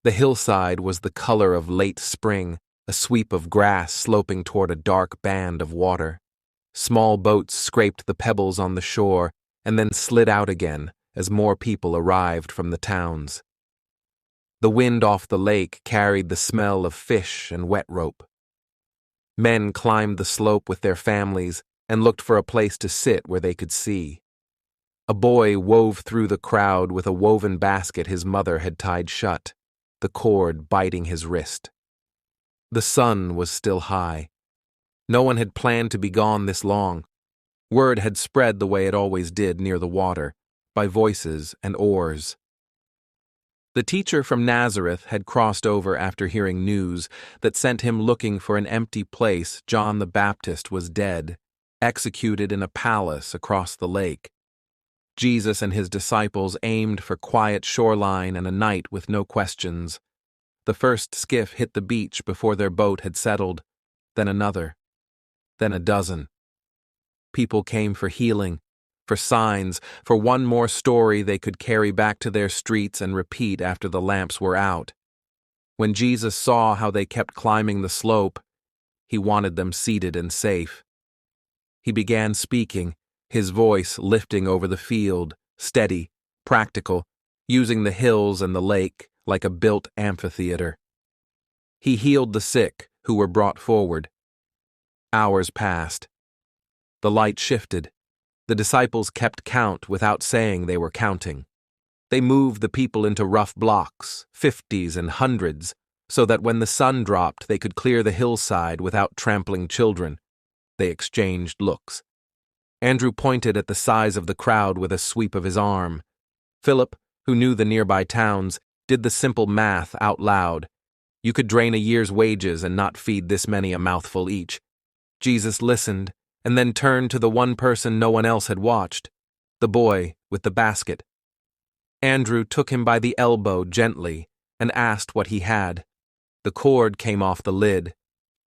The hillside was the color of late spring, a sweep of grass sloping toward a dark band of water. Small boats scraped the pebbles on the shore and then slid out again as more people arrived from the towns. The wind off the lake carried the smell of fish and wet rope. Men climbed the slope with their families and looked for a place to sit where they could see. A boy wove through the crowd with a woven basket his mother had tied shut, the cord biting his wrist. The sun was still high. No one had planned to be gone this long. Word had spread the way it always did near the water, by voices and oars. The teacher from Nazareth had crossed over after hearing news that sent him looking for an empty place. John the Baptist was dead, executed in a palace across the lake. Jesus and his disciples aimed for quiet shoreline and a night with no questions. The first skiff hit the beach before their boat had settled, then another, then a dozen. People came for healing, for signs, for one more story they could carry back to their streets and repeat after the lamps were out. When Jesus saw how they kept climbing the slope, he wanted them seated and safe. He began speaking, his voice lifting over the field, steady, practical, using the hills and the lake like a built amphitheater. He healed the sick who were brought forward. Hours passed. The light shifted. The disciples kept count without saying they were counting. They moved the people into rough blocks, 50s and 100s, so that when the sun dropped they could clear the hillside without trampling children. They exchanged looks. Andrew pointed at the size of the crowd with a sweep of his arm. Philip, who knew the nearby towns, did the simple math out loud. You could drain a year's wages and not feed this many a mouthful each. Jesus listened, and then turned to the one person no one else had watched, the boy with the basket. Andrew took him by the elbow gently and asked what he had. The cord came off the lid.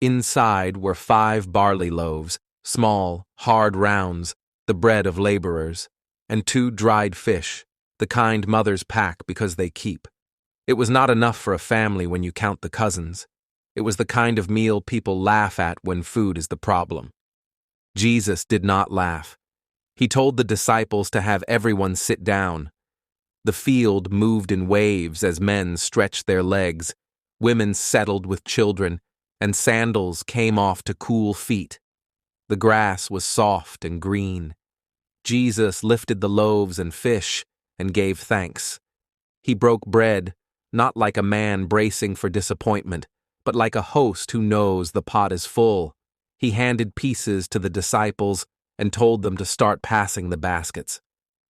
Inside were 5 barley loaves, small, hard rounds, the bread of laborers, and 2 dried fish, the kind mothers pack because they keep. It was not enough for a family when you count the cousins. It was the kind of meal people laugh at when food is the problem. Jesus did not laugh. He told the disciples to have everyone sit down. The field moved in waves as men stretched their legs, women settled with children, and sandals came off to cool feet. The grass was soft and green. Jesus lifted the loaves and fish and gave thanks. He broke bread, not like a man bracing for disappointment, but like a host who knows the pot is full. He handed pieces to the disciples and told them to start passing the baskets.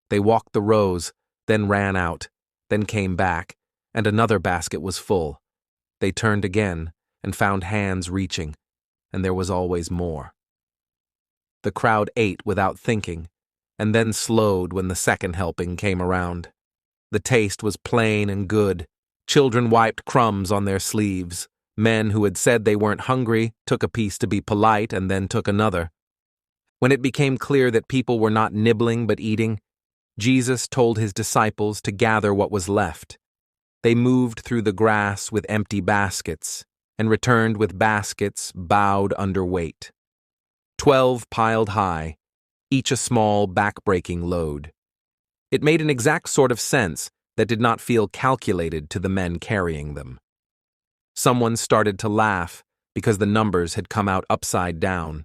They walked the rows, then ran out, then came back, and another basket was full. They turned again and found hands reaching, and there was always more. The crowd ate without thinking, and then slowed when the second helping came around. The taste was plain and good. Children wiped crumbs on their sleeves. Men who had said they weren't hungry took a piece to be polite and then took another. When it became clear that people were not nibbling but eating, Jesus told his disciples to gather what was left. They moved through the grass with empty baskets and returned with baskets bowed under weight. 12 piled high, each a small, back-breaking load. It made an exact sort of sense that did not feel calculated to the men carrying them. Someone started to laugh because the numbers had come out upside down.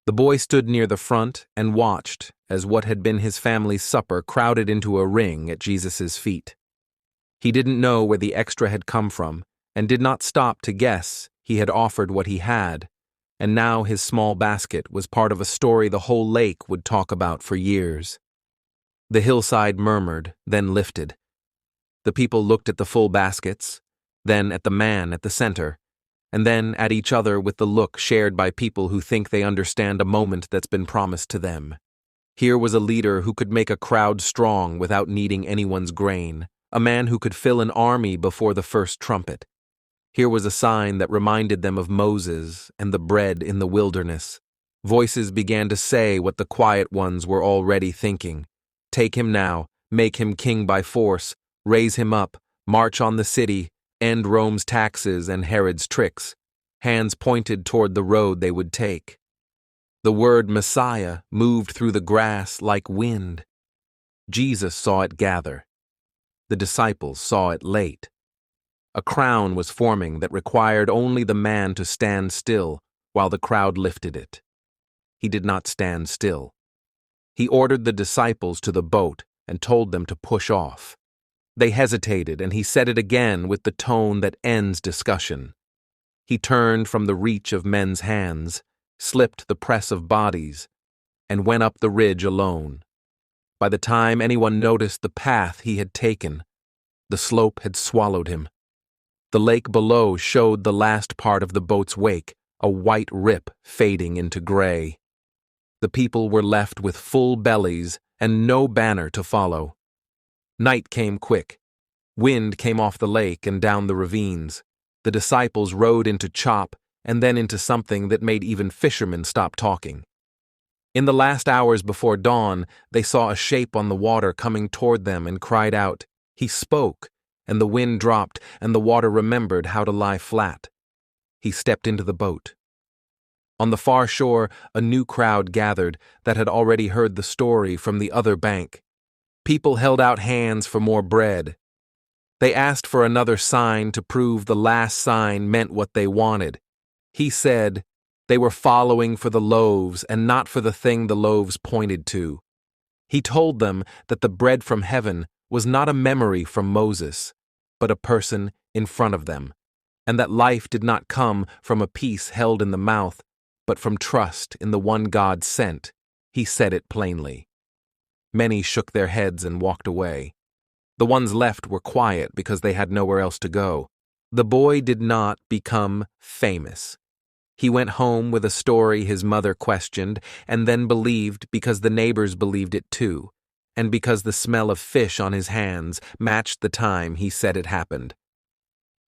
The boy stood near the front and watched as what had been his family's supper crowded into a ring at Jesus' feet. He didn't know where the extra had come from and did not stop to guess he had offered what he had, and now his small basket was part of a story the whole lake would talk about for years. The hillside murmured, then lifted. The people looked at the full baskets, then at the man at the center, and then at each other with the look shared by people who think they understand a moment that's been promised to them. Here was a leader who could make a crowd strong without needing anyone's grain, a man who could fill an army before the first trumpet. Here was a sign that reminded them of Moses and the bread in the wilderness. Voices began to say what the quiet ones were already thinking. Take him now, make him king by force, raise him up, March on the city, end Rome's taxes and Herod's tricks. Hands pointed toward the road they would take. The word Messiah moved through the grass like wind. Jesus saw it gather. The disciples saw it late. A crown was forming that required only the man to stand still while the crowd lifted it. He did not stand still. He ordered the disciples to the boat and told them to push off. They hesitated, and he said it again with the tone that ends discussion. He turned from the reach of men's hands, slipped the press of bodies, and went up the ridge alone. By the time anyone noticed the path he had taken, the slope had swallowed him. The lake below showed the last part of the boat's wake, a white rip fading into gray. The people were left with full bellies and no banner to follow. Night came quick. Wind came off the lake and down the ravines. The disciples rode into chop and then into something that made even fishermen stop talking. In the last hours before dawn, they saw a shape on the water coming toward them and cried out. He spoke, and the wind dropped, and the water remembered how to lie flat. He stepped into the boat. On the far shore, a new crowd gathered that had already heard the story from the other bank. People held out hands for more bread. They asked for another sign to prove the last sign meant what they wanted. He said they were following for the loaves and not for the thing the loaves pointed to. He told them that the bread from heaven was not a memory from Moses, but a person in front of them, and that life did not come from a piece held in the mouth, but from trust in the one God sent. He said it plainly. Many shook their heads and walked away. The ones left were quiet because they had nowhere else to go. The boy did not become famous. He went home with a story his mother questioned and then believed because the neighbors believed it too, and because the smell of fish on his hands matched the time he said it happened.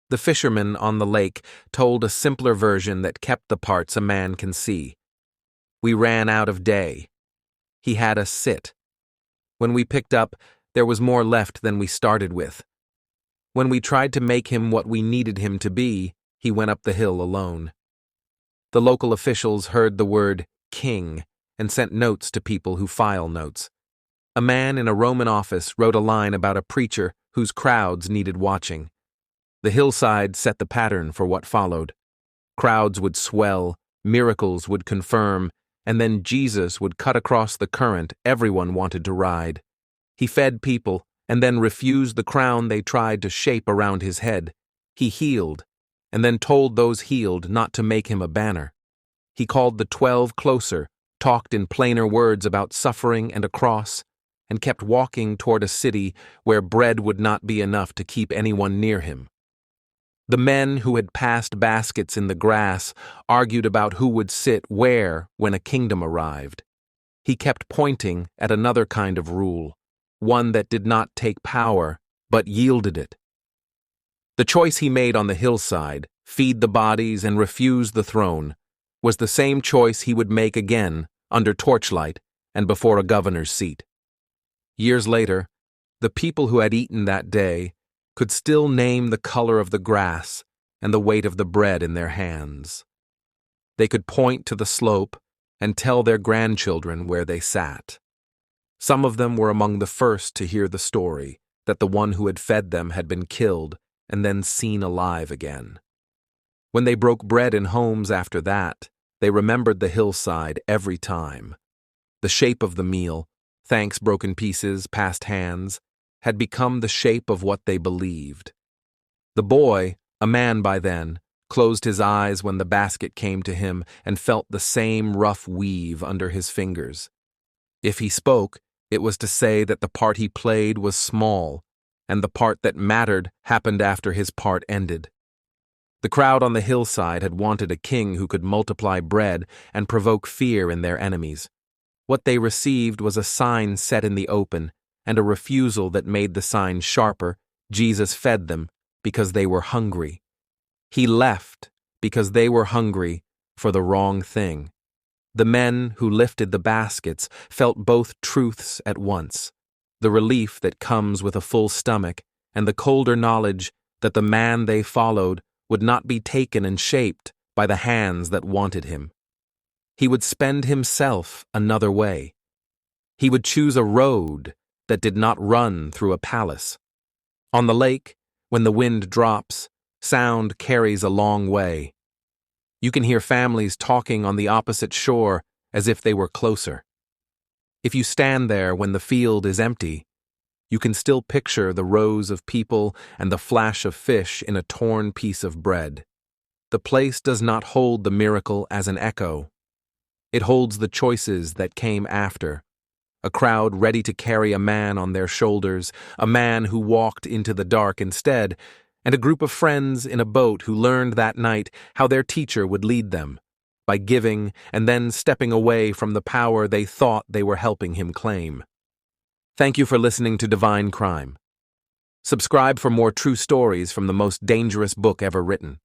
The fisherman on the lake told a simpler version that kept the parts a man can see. We ran out of day. He had us sit. When we picked up, there was more left than we started with. When we tried to make him what we needed him to be, he went up the hill alone. The local officials heard the word king and sent notes to people who file notes. A man in a Roman office wrote a line about a preacher whose crowds needed watching. The hillside set the pattern for what followed. Crowds would swell, miracles would confirm, and then Jesus would cut across the current everyone wanted to ride. He fed people and then refused the crown they tried to shape around his head. He healed, and then told those healed not to make him a banner. He called the 12 closer, talked in plainer words about suffering and a cross, and kept walking toward a city where bread would not be enough to keep anyone near him. The men who had passed baskets in the grass argued about who would sit where when a kingdom arrived. He kept pointing at another kind of rule, one that did not take power, but yielded it. The choice he made on the hillside, feed the bodies and refuse the throne, was the same choice he would make again under torchlight and before a governor's seat. Years later, the people who had eaten that day could still name the color of the grass and the weight of the bread in their hands. They could point to the slope and tell their grandchildren where they sat. Some of them were among the first to hear the story that the one who had fed them had been killed and then seen alive again. When they broke bread in homes after that, they remembered the hillside every time. The shape of the meal, thanks broken pieces past hands, had become the shape of what they believed. The boy, a man by then, closed his eyes when the basket came to him and felt the same rough weave under his fingers. If he spoke, it was to say that the part he played was small, and the part that mattered happened after his part ended. The crowd on the hillside had wanted a king who could multiply bread and provoke fear in their enemies. What they received was a sign set in the open, and a refusal that made the sign sharper. Jesus fed them because they were hungry. He left because they were hungry for the wrong thing. The men who lifted the baskets felt both truths at once, the relief that comes with a full stomach and the colder knowledge that the man they followed would not be taken and shaped by the hands that wanted him. He would spend himself another way. He would choose a road that did not run through a palace. On the lake, when the wind drops, sound carries a long way. You can hear families talking on the opposite shore as if they were closer. If you stand there when the field is empty, you can still picture the rows of people and the flash of fish in a torn piece of bread. The place does not hold the miracle as an echo. It holds the choices that came after. A crowd ready to carry a man on their shoulders, a man who walked into the dark instead, and a group of friends in a boat who learned that night how their teacher would lead them, by giving and then stepping away from the power they thought they were helping him claim. Thank you for listening to Divine Crime. Subscribe for more true stories from the most dangerous book ever written.